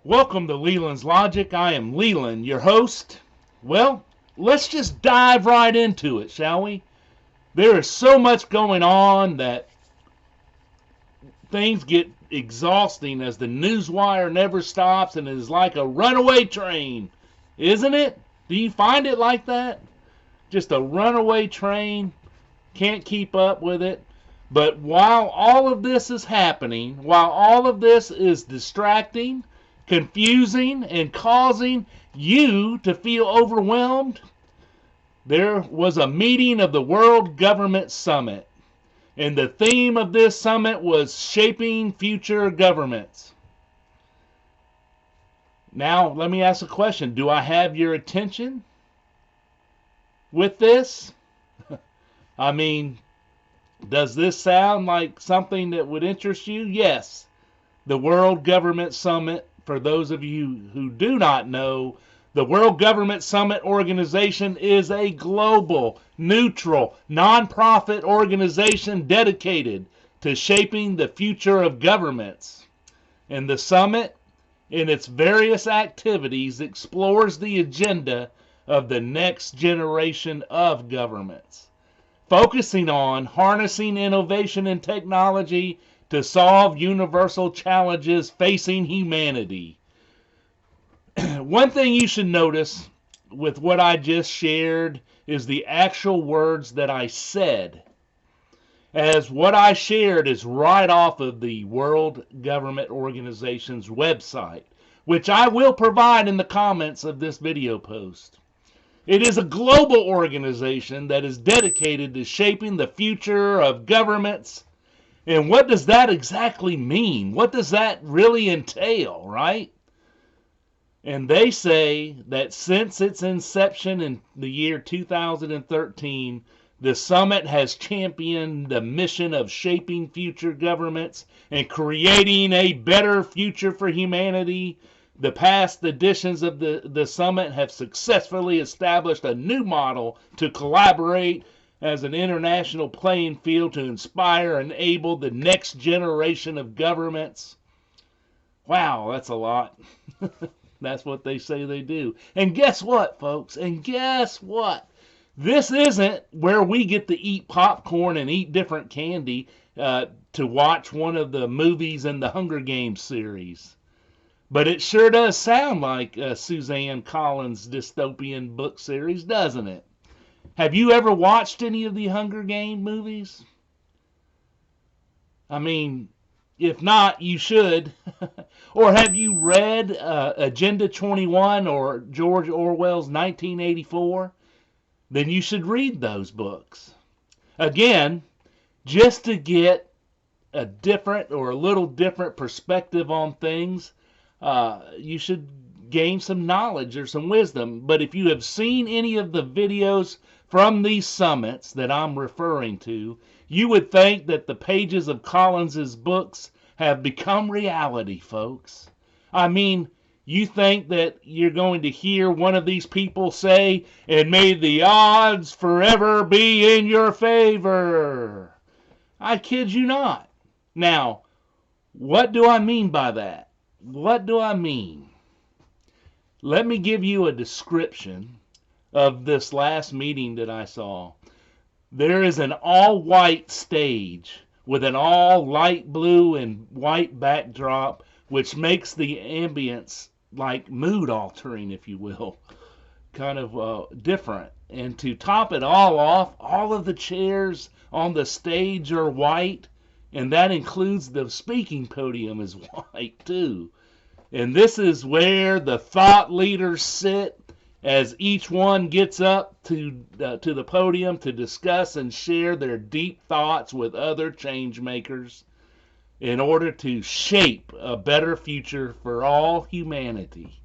Welcome to Leland's Logic. I am Leland, your host. Well, let's just dive right into it, shall we? There is so much going on that things get exhausting as the news wire never stops and it is like a runaway train, isn't it? Do you find it like that? Just a runaway train, can't keep up with it. But while all of this is happening, while all of this is distracting, confusing, and causing you to feel overwhelmed, there was a meeting of the World Government Summit. And the theme of this summit was shaping future governments. Now, let me ask a question. Do I have your attention with this? I mean, does this sound like something that would interest you? Yes. The World Government Summit, for those of you who do not know, the World Government Summit organization is a global, neutral, nonprofit organization dedicated to shaping the future of governments. And the summit, in its various activities, explores the agenda of the next generation of governments, focusing on harnessing innovation and technology to solve universal challenges facing humanity. One thing you should notice with what I just shared is the actual words that I said, as what I shared is right off of the World Government Organization's website, which I will provide in the comments of this video post. It is a global organization that is dedicated to shaping the future of governments. And what does that exactly mean? What does that really entail, right? And they say that since its inception in the year 2013, the summit has championed the mission of shaping future governments and creating a better future for humanity. The past editions of the summit have successfully established a new model to collaborate as an international playing field to inspire and enable the next generation of governments. Wow, that's a lot. That's what they say they do. And guess what, folks? And guess what? This isn't where we get to eat popcorn and eat different candy to watch one of the movies in the Hunger Games series. But it sure does sound like Suzanne Collins' dystopian book series, doesn't it? Have you ever watched any of the Hunger Games movies? I mean, if not, you should. Or have you read Agenda 21 or George Orwell's 1984? Then you should read those books. Again, just to get a different or a little different perspective on things, you should gain some knowledge or some wisdom. But if you have seen any of the videos from these summits that I'm referring to, you would think that the pages of Collins's books have become reality, folks. I mean, you think that you're going to hear one of these people say, "And may the odds forever be in your favor." I kid you not. Now, what do I mean by that? What do I mean? Let me give you a description of this last meeting that I saw. There is an all-white stage with an all light blue and white backdrop, which makes the ambience like mood altering, if you will, kind of different. And to top it all off, all of the chairs on the stage are white, and that includes the speaking podium is white too. And this is where the thought leaders sit as each one gets up to the podium to discuss and share their deep thoughts with other change makers in order to shape a better future for all humanity.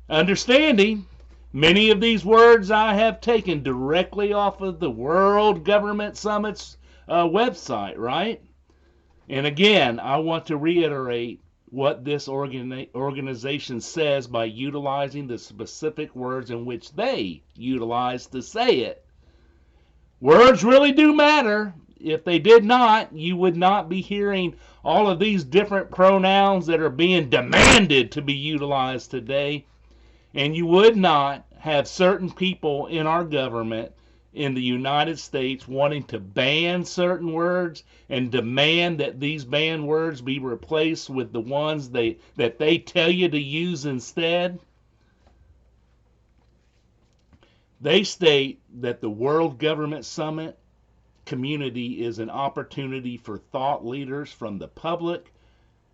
Understanding, many of these words I have taken directly off of the World Government Summit's website, right? And again, I want to reiterate what this organization says by utilizing the specific words in which they utilize to say it. Words really do matter. if they did not, you would not be hearing all of these different pronouns that are being demanded to be utilized today. And you would not have certain people in our government in the United States wanting to ban certain words and demand that these banned words be replaced with the ones that they tell you to use instead. They state that the World Government Summit community is an opportunity for thought leaders from the public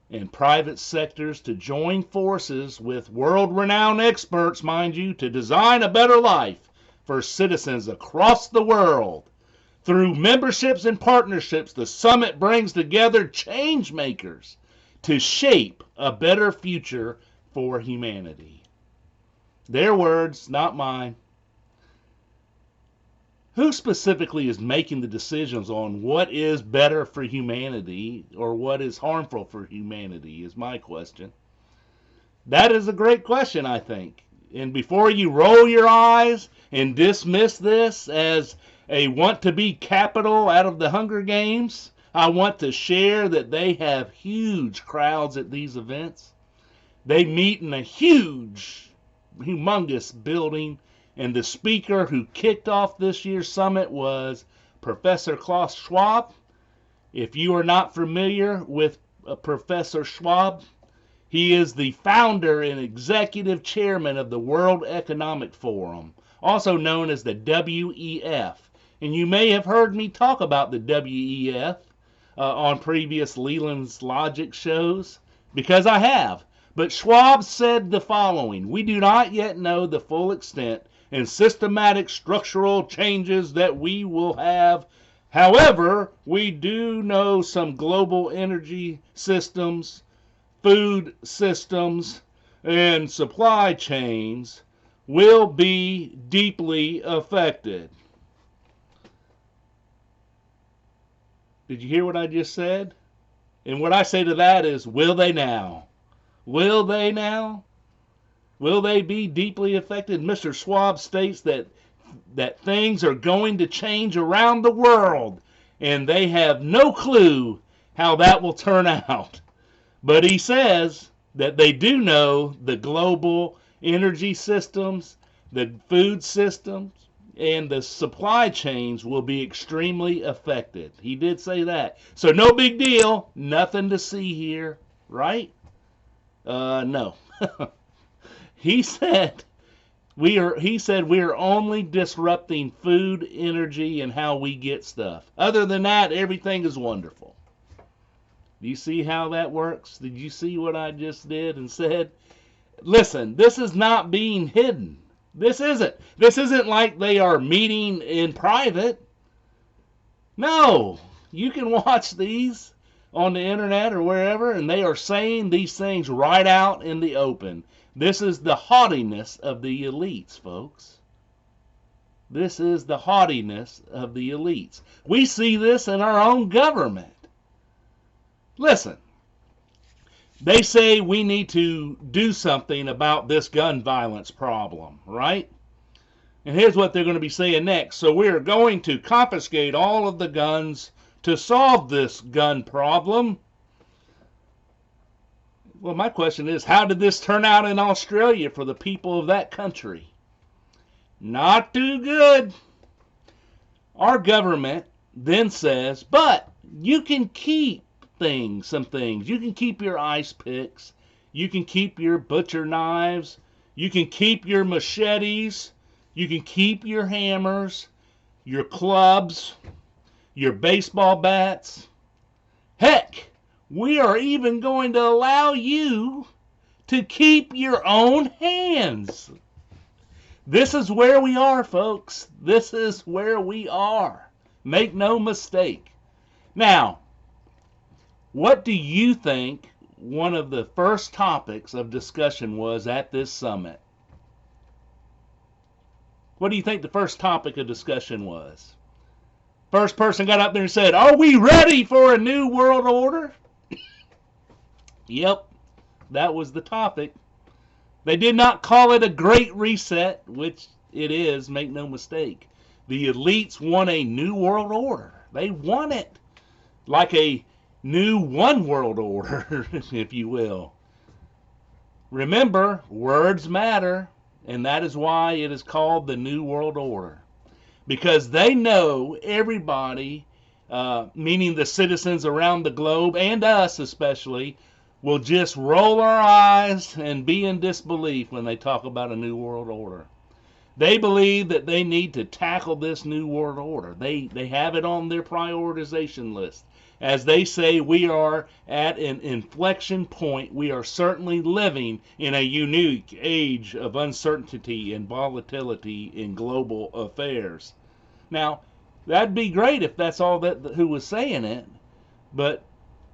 and private sectors to join forces with world-renowned experts, mind you, to design a better life for citizens across the world. Through memberships and partnerships, the summit brings together change makers to shape a better future for humanity. Their words, not mine. Who specifically is making the decisions on what is better for humanity or what is harmful for humanity is my question. That is a great question, I think. And before you roll your eyes and dismiss this as a want-to-be capital out of the Hunger Games, I want to share that they have huge crowds at these events. They meet in a huge, humongous building. And the speaker who kicked off this year's summit was Professor Klaus Schwab. If you are not familiar with Professor Schwab, he is the founder and executive chairman of the World Economic Forum, also known as the WEF. And you may have heard me talk about the WEF on previous Leland's Logic shows, because I have. But Schwab said the following: "We do not yet know the full extent and systematic structural changes that we will have. However, we do know some global energy systems, food systems, and supply chains will be deeply affected." Did you hear what I just said? And what I say to that is, will they now? Will they now? Will they be deeply affected? Mr. Schwab states that things are going to change around the world, and they have no clue how that will turn out. But he says that they do know the global energy systems, the food systems, and the supply chains will be extremely affected. He did say that. So no big deal. Nothing to see here, right? No. He said we are only disrupting food, energy, and how we get stuff. Other than that, everything is wonderful. Do you see how that works? Did you see what I just did and said? Listen, this is not being hidden. This isn't. This isn't like they are meeting in private. No, you can watch these on the internet or wherever, and they are saying these things right out in the open. This is the haughtiness of the elites, folks. This is the haughtiness of the elites. We see this in our own government. Listen, they say we need to do something about this gun violence problem, right? And here's what they're going to be saying next. So we're going to confiscate all of the guns to solve this gun problem. Well, my question is, how did this turn out in Australia for the people of that country? Not too good. Our government then says, but you can keep some things. You can keep your ice picks. You can keep your butcher knives. You can keep your machetes. You can keep your hammers, your clubs, your baseball bats. Heck, we are even going to allow you to keep your own hands. This is where we are, folks. This is where we are. Make no mistake. Now, what do you think one of the first topics of discussion was at this summit? What do you think the first topic of discussion was? First person got up there and said, "Are we ready for a new world order?" Yep, that was the topic. They did not call it a great reset, which it is, make no mistake. The elites want a new world order. They want it like a new one world order, if you will. Remember, words matter, and that is why it is called the New World Order. Because they know everybody, meaning the citizens around the globe, and us especially, will just roll our eyes and be in disbelief when they talk about a New World Order. They believe that they need to tackle this New World Order. They have it on their prioritization list. As they say, we are at an inflection point. We are certainly living in a unique age of uncertainty and volatility in global affairs. Now, that'd be great if that's all that who was saying it, but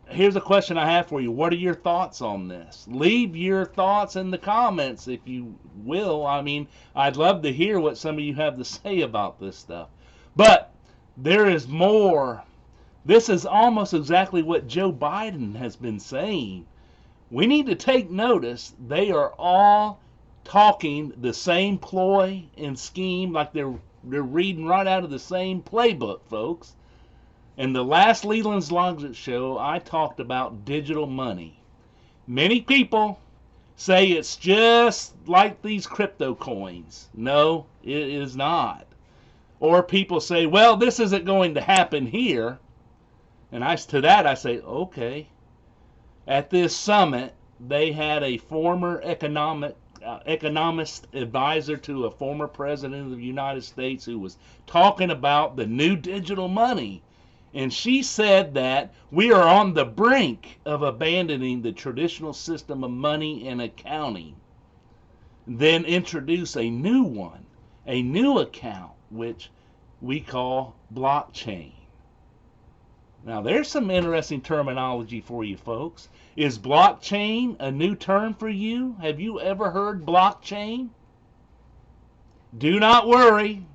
here's a question I have for you. What are your thoughts on this? Leave your thoughts in the comments if you will. I mean, I'd love to hear what some of you have to say about this stuff. But there is more. This is almost exactly what Joe Biden has been saying. We need to take notice. They are all talking the same ploy and scheme, like they're reading right out of the same playbook, folks. In the last Leland's Logic show, I talked about digital money. Many people say it's just like these crypto coins. No, it is not. Or people say, well, this isn't going to happen here. And to that I say, okay. At this summit, they had a former economist advisor to a former president of the United States who was talking about the new digital money. And she said that we are on the brink of abandoning the traditional system of money and accounting. Then introduce a new one, a new account, which we call blockchain. Now, there's some interesting terminology for you folks. Is blockchain a new term for you? Have you ever heard blockchain? Do not worry.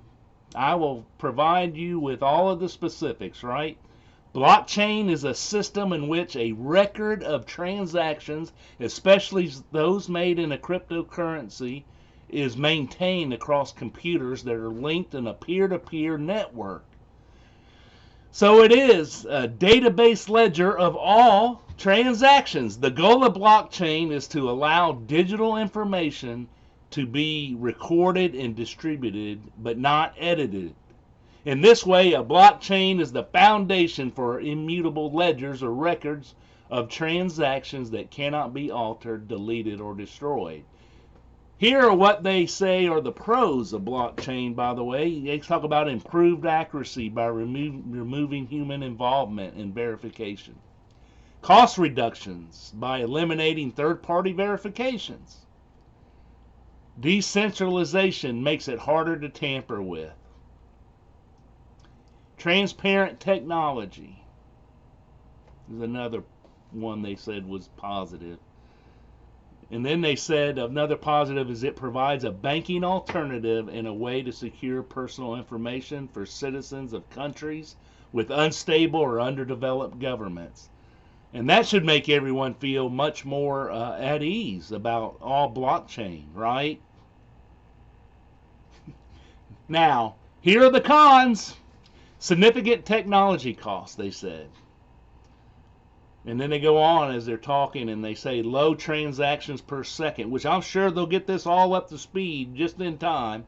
I will provide you with all of the specifics, right? Blockchain is a system in which a record of transactions, especially those made in a cryptocurrency, is maintained across computers that are linked in a peer-to-peer network. So it is a database ledger of all transactions. The goal of blockchain is to allow digital information to be recorded and distributed, but not edited. In this way, a blockchain is the foundation for immutable ledgers or records of transactions that cannot be altered, deleted, or destroyed. Here are what they say are the pros of blockchain, by the way. They talk about improved accuracy by removing human involvement in verification. Cost reductions by eliminating third-party verifications. Decentralization makes it harder to tamper with. Transparent technology is another one they said was positive. And then they said another positive is it provides a banking alternative and a way to secure personal information for citizens of countries with unstable or underdeveloped governments. And that should make everyone feel much more at ease about all blockchain, right? Now, here are the cons. Significant technology costs, they said. And then they go on as they're talking and they say low transactions per second, which I'm sure they'll get this all up to speed just in time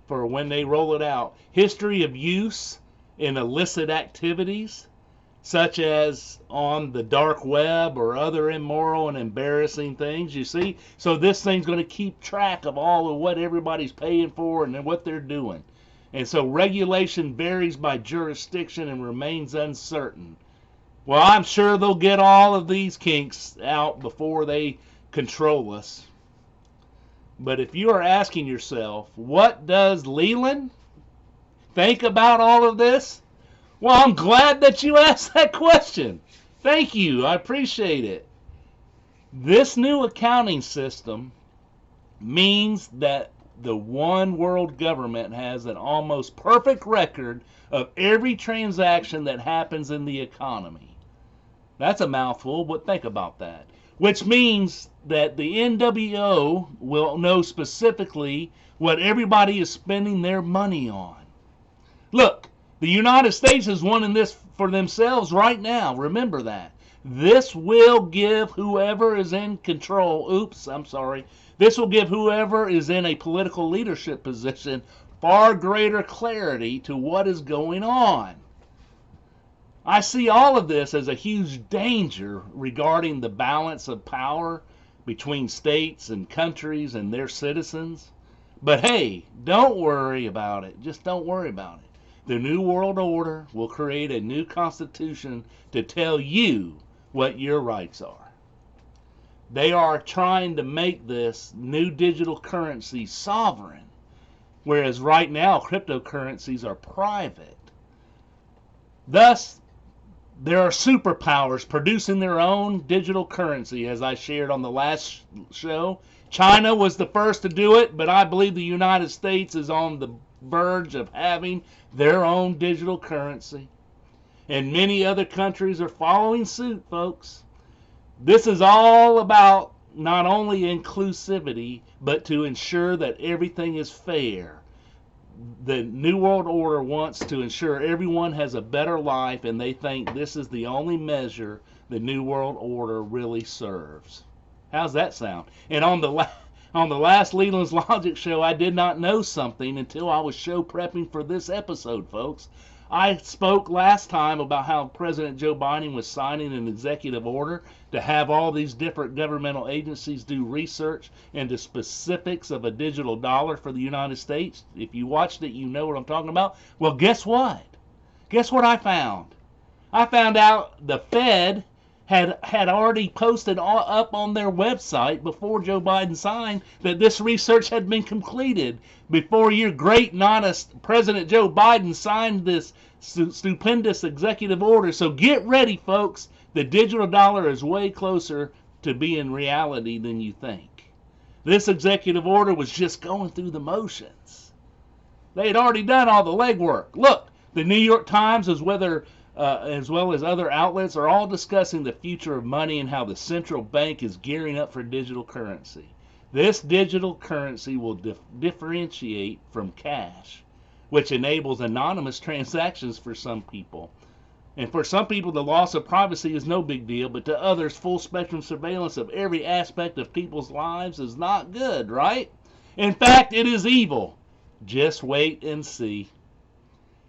for when they roll it out. History of use in illicit activities, such as on the dark web or other immoral and embarrassing things, you see. So this thing's going to keep track of all of what everybody's paying for and what they're doing. And so regulation varies by jurisdiction and remains uncertain. Well, I'm sure they'll get all of these kinks out before they control us. But if you are asking yourself, what does Leland think about all of this? Well, I'm glad that you asked that question. Thank you. I appreciate it. This new accounting system means that the one world government has an almost perfect record of every transaction that happens in the economy. That's a mouthful, but think about that. Which means that the NWO will know specifically what everybody is spending their money on. Look, The United States is wanting this for themselves right now. Remember that. This will give whoever is in control, this will give whoever is in a political leadership position far greater clarity to what is going on. I see all of this as a huge danger regarding the balance of power between states and countries and their citizens. But hey, don't worry about it. Just don't worry about it. The New World Order will create a new constitution to tell you what your rights are. They are trying to make this new digital currency sovereign, whereas right now cryptocurrencies are private. Thus, there are superpowers producing their own digital currency, as I shared on the last show. China was the first to do it, but I believe the United States is on the verge of having their own digital currency. And many other countries are following suit, folks. This is all about not only inclusivity, but to ensure that everything is fair. The New World Order wants to ensure everyone has a better life, and they think this is the only measure the New World Order really serves. How's that sound? And on the last Leland's Logic show, I did not know something until I was show prepping for this episode, folks. I spoke last time about how President Joe Biden was signing an executive order to have all these different governmental agencies do research into specifics of a digital dollar for the United States. If you watched it, you know what I'm talking about. Well, guess what? Guess what I found? I found out the Fed had already posted up on their website before Joe Biden signed that this research had been completed before your great and honest President Joe Biden signed this stupendous executive order. So get ready, folks. The digital dollar is way closer to being reality than you think. This executive order was just going through the motions. They had already done all the legwork. Look, the New York Times, as well as other outlets, are all discussing the future of money and how the central bank is gearing up for digital currency. This digital currency will differentiate from cash, which enables anonymous transactions for some people. And for some people, the loss of privacy is no big deal, but to others, full spectrum surveillance of every aspect of people's lives is not good, right? In fact, it is evil. Just wait and see.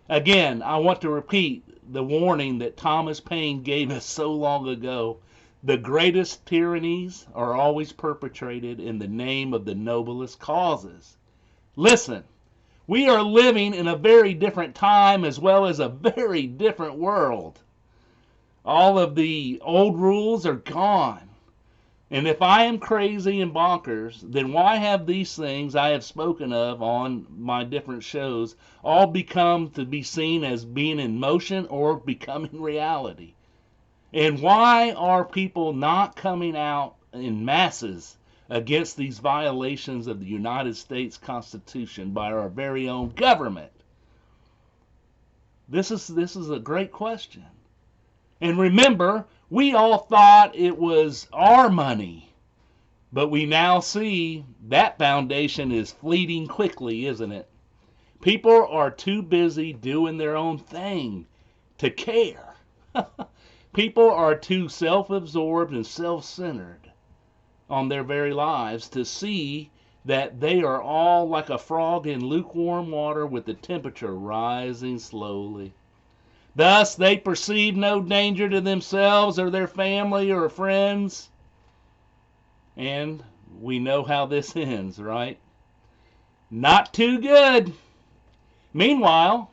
Again, I want to repeat the warning that Thomas Paine gave us so long ago. The greatest tyrannies are always perpetrated in the name of the noblest causes. Listen, we are living in a very different time as well as a very different world. All of the old rules are gone. And if I am crazy and bonkers, then why have these things I have spoken of on my different shows all become to be seen as being in motion or becoming reality? And why are people not coming out in masses against these violations of the United States Constitution by our very own government? This is a great question. And remember, we all thought it was our money, but we now see that foundation is fleeting quickly, isn't it? People are too busy doing their own thing to care. People are too self-absorbed and self-centered on their very lives to see that they are all like a frog in lukewarm water with the temperature rising slowly. Thus, they perceive no danger to themselves or their family or friends. And we know how this ends, right? Not too good. Meanwhile,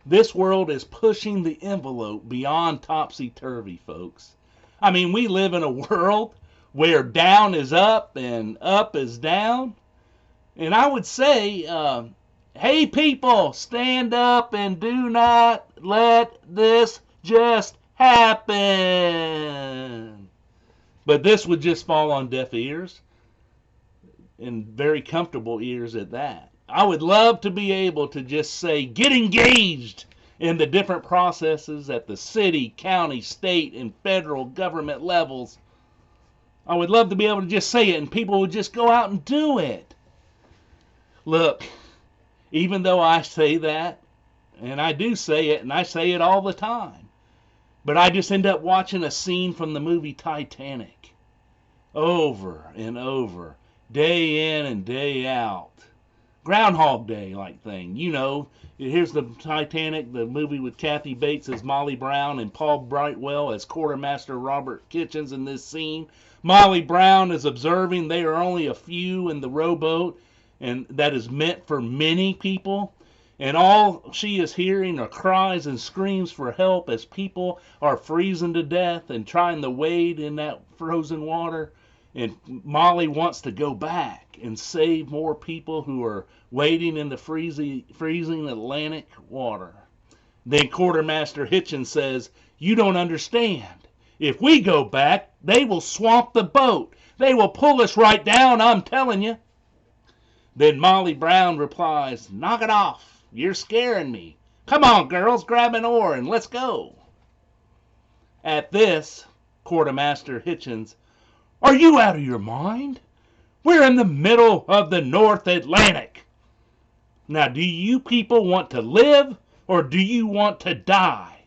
this world is pushing the envelope beyond topsy-turvy, folks. I mean, we live in a world where down is up and up is down. And I would say, hey people, stand up and do not let this just happen. But this would just fall on deaf ears, and very comfortable ears at that. I would love to be able to just say, get engaged in the different processes at the city, county, state, and federal government levels. I would love to be able to just say it, and people would just go out and do it. Look, even though I say that, And I do say it, and I say it all the time. But I just end up watching a scene from the movie Titanic over and over, day in and day out. Groundhog Day like thing. You know, here's the Titanic, the movie with Kathy Bates as Molly Brown and Paul Brightwell as Quartermaster Robert Kitchens in this scene. Molly Brown is observing they are only a few in the rowboat, and that is meant for many people. And all she is hearing are cries and screams for help as people are freezing to death and trying to wade in that frozen water. And Molly wants to go back and save more people who are wading in the freezing Atlantic water. Then Quartermaster Hitchens says, "You don't understand. If we go back, they will swamp the boat. They will pull us right down, I'm telling you." Then Molly Brown replies, "Knock it off. You're scaring me. Come on, girls, grab an oar and let's go." At this, Quartermaster Hitchens, "Are you out of your mind? We're in the middle of the North Atlantic. Now, do you people want to live or do you want to die?"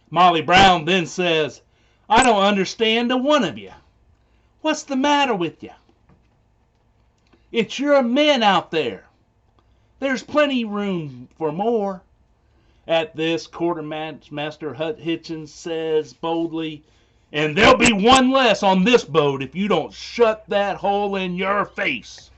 Molly Brown then says, "I don't understand a one of you. What's the matter with you? It's your men out there. There's plenty room for more." At this, Quartermaster Hitchens says boldly, "And there'll be one less on this boat if you don't shut that hole in your face."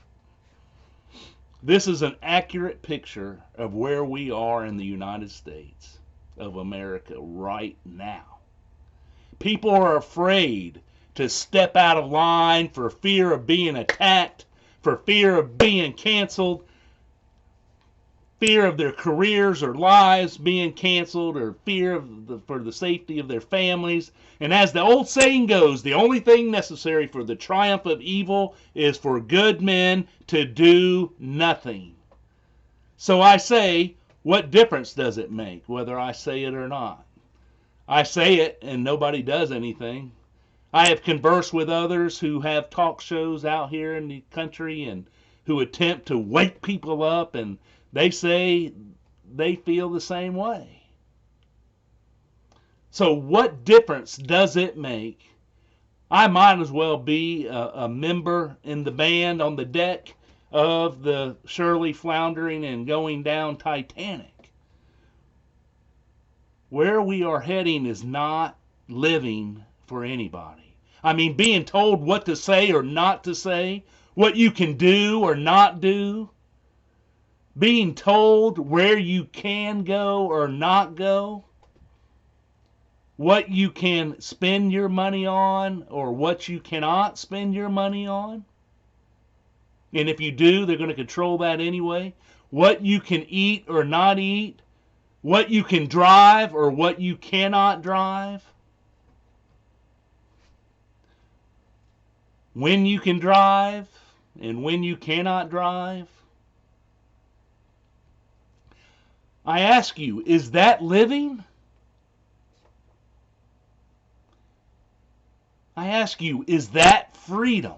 This is an accurate picture of where we are in the United States of America right now. People are afraid to step out of line for fear of being attacked, for fear of being canceled, fear of their careers or lives being canceled, or fear for the safety of their families. And as the old saying goes, the only thing necessary for the triumph of evil is for good men to do nothing. So I say, what difference does it make whether I say it or not? I say it and nobody does anything. I have conversed with others who have talk shows out here in the country and who attempt to wake people up, and they say they feel the same way. So what difference does it make? I might as well be a member in the band on the deck of the surely floundering and going down Titanic. Where we are heading is not living for anybody. I mean, being told what to say or not to say, what you can do or not do, being told where you can go or not go, what you can spend your money on or what you cannot spend your money on. And if you do, they're going to control that anyway. What you can eat or not eat, what you can drive or what you cannot drive, when you can drive and when you cannot drive. I ask you, is that living? I ask you, is that freedom?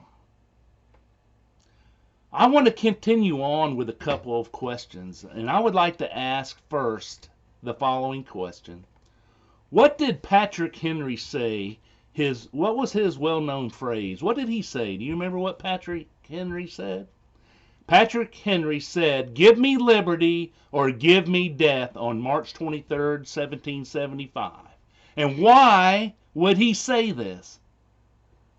I want to continue on with a couple of questions, and I would like to ask first the following question. What did Patrick Henry say? What was his well-known phrase? What did he say? Do you remember what Patrick Henry said? Patrick Henry said, "Give me liberty or give me death," on March 23rd, 1775. And why would he say this?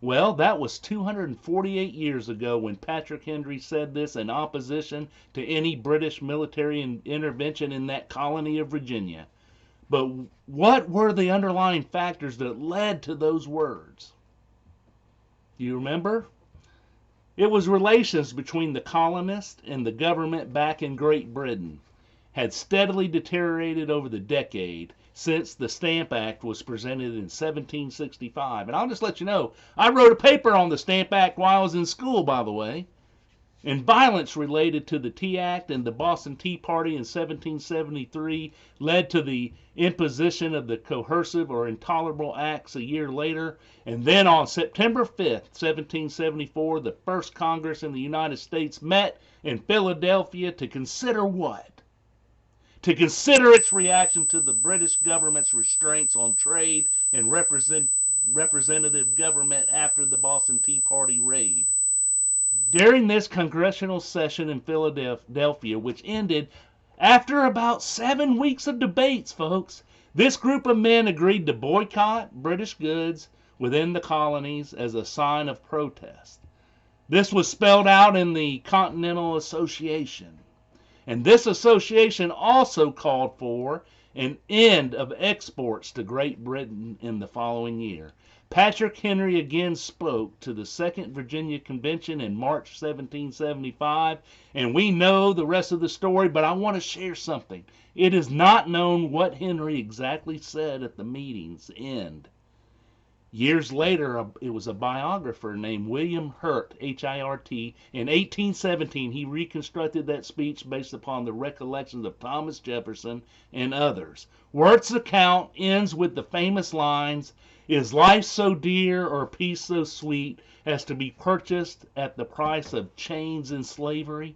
Well, that was 248 years ago when Patrick Henry said this in opposition to any British military intervention in that colony of Virginia. But what were the underlying factors that led to those words? Do you remember? It was relations between the colonists and the government back in Great Britain had steadily deteriorated over the decade since the Stamp Act was presented in 1765. And I'll just let you know, I wrote a paper on the Stamp Act while I was in school, by the way. And violence related to the Tea Act and the Boston Tea Party in 1773 led to the imposition of the Coercive or Intolerable Acts a year later. And then on September 5th, 1774, the first Congress in the United States met in Philadelphia to consider what? to consider its reaction to the British government's restraints on trade and representative government after the Boston Tea Party raid. During this congressional session in Philadelphia, which ended after about 7 weeks of debates, folks, this group of men agreed to boycott British goods within the colonies as a sign of protest. This was spelled out in the Continental Association. And this association also called for an end of exports to Great Britain in the following year. Patrick Henry again spoke to the Second Virginia Convention in March 1775, and we know the rest of the story, but I want to share something. It is not known what Henry exactly said at the meeting's end. Years later, it was a biographer named William Hurt, H-I-R-T. In 1817, he reconstructed that speech based upon the recollections of Thomas Jefferson and others. Wirt's account ends with the famous lines, "Is life so dear or peace so sweet as to be purchased at the price of chains and slavery?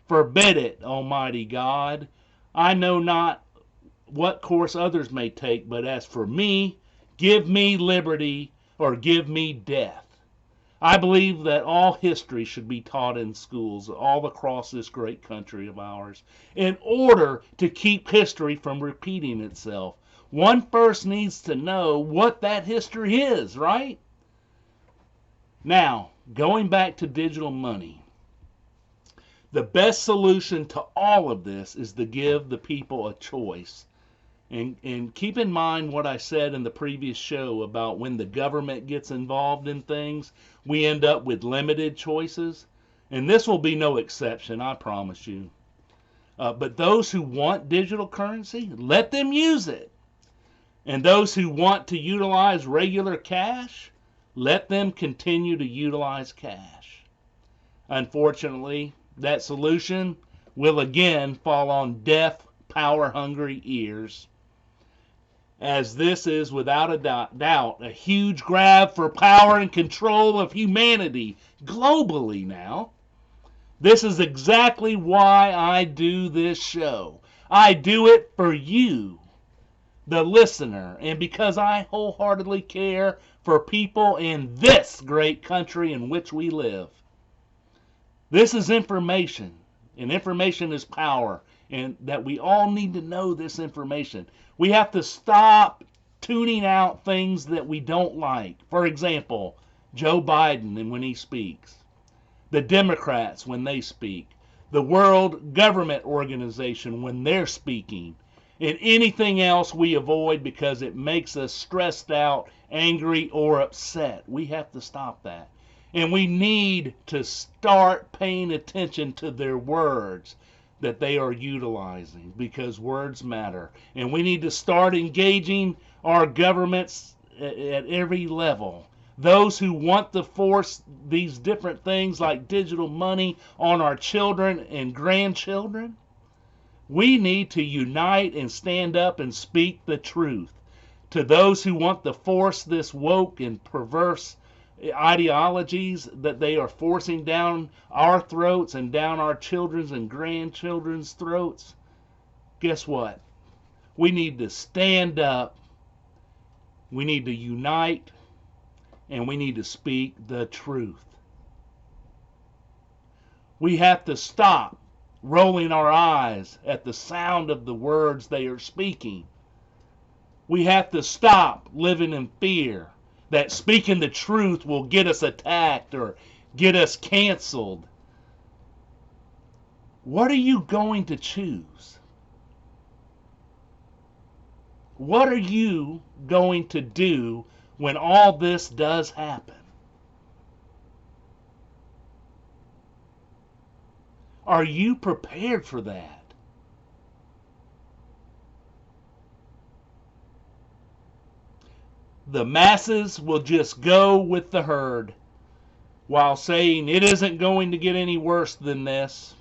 Forbid it, Almighty God. I know not what course others may take, but as for me, give me liberty or give me death." I believe that all history should be taught in schools all across this great country of ours in order to keep history from repeating itself. One first needs to know what that history is, right? Now, going back to digital money, the best solution to all of this is to give the people a choice. And keep in mind what I said in the previous show about when the government gets involved in things, we end up with limited choices. And this will be no exception, I promise you. But those who want digital currency, let them use it. And those who want to utilize regular cash, let them continue to utilize cash. Unfortunately, that solution will again fall on deaf, power-hungry ears, as this is without a doubt a huge grab for power and control of humanity globally now. This is exactly why I do this show. I do it for you, the listener, and because I wholeheartedly care for people in this great country in which we live. This is information, and information is power, and that we all need to know this information. We have to stop tuning out things that we don't like. For example, Joe Biden and when he speaks, the Democrats when they speak, the World Government Organization when they're speaking, and anything else we avoid because it makes us stressed out, angry, or upset. We have to stop that. And we need to start paying attention to their words that they are utilizing, because words matter. And we need to start engaging our governments at every level. Those who want to force these different things like digital money on our children and grandchildren, we need to unite and stand up and speak the truth. To those who want to force this woke and perverse ideologies that they are forcing down our throats and down our children's and grandchildren's throats, guess what? We need to stand up, we need to unite, and we need to speak the truth. We have to stop rolling our eyes at the sound of the words they are speaking. We have to stop living in fear that speaking the truth will get us attacked or get us canceled. What are you going to choose? What are you going to do when all this does happen? Are you prepared for that? The masses will just go with the herd while saying it isn't going to get any worse than this.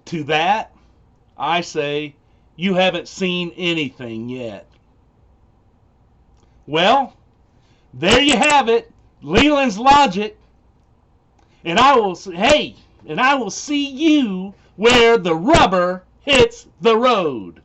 To that, I say, you haven't seen anything yet. Well, there you have it, Leland's logic. And I will see you where the rubber hits the road.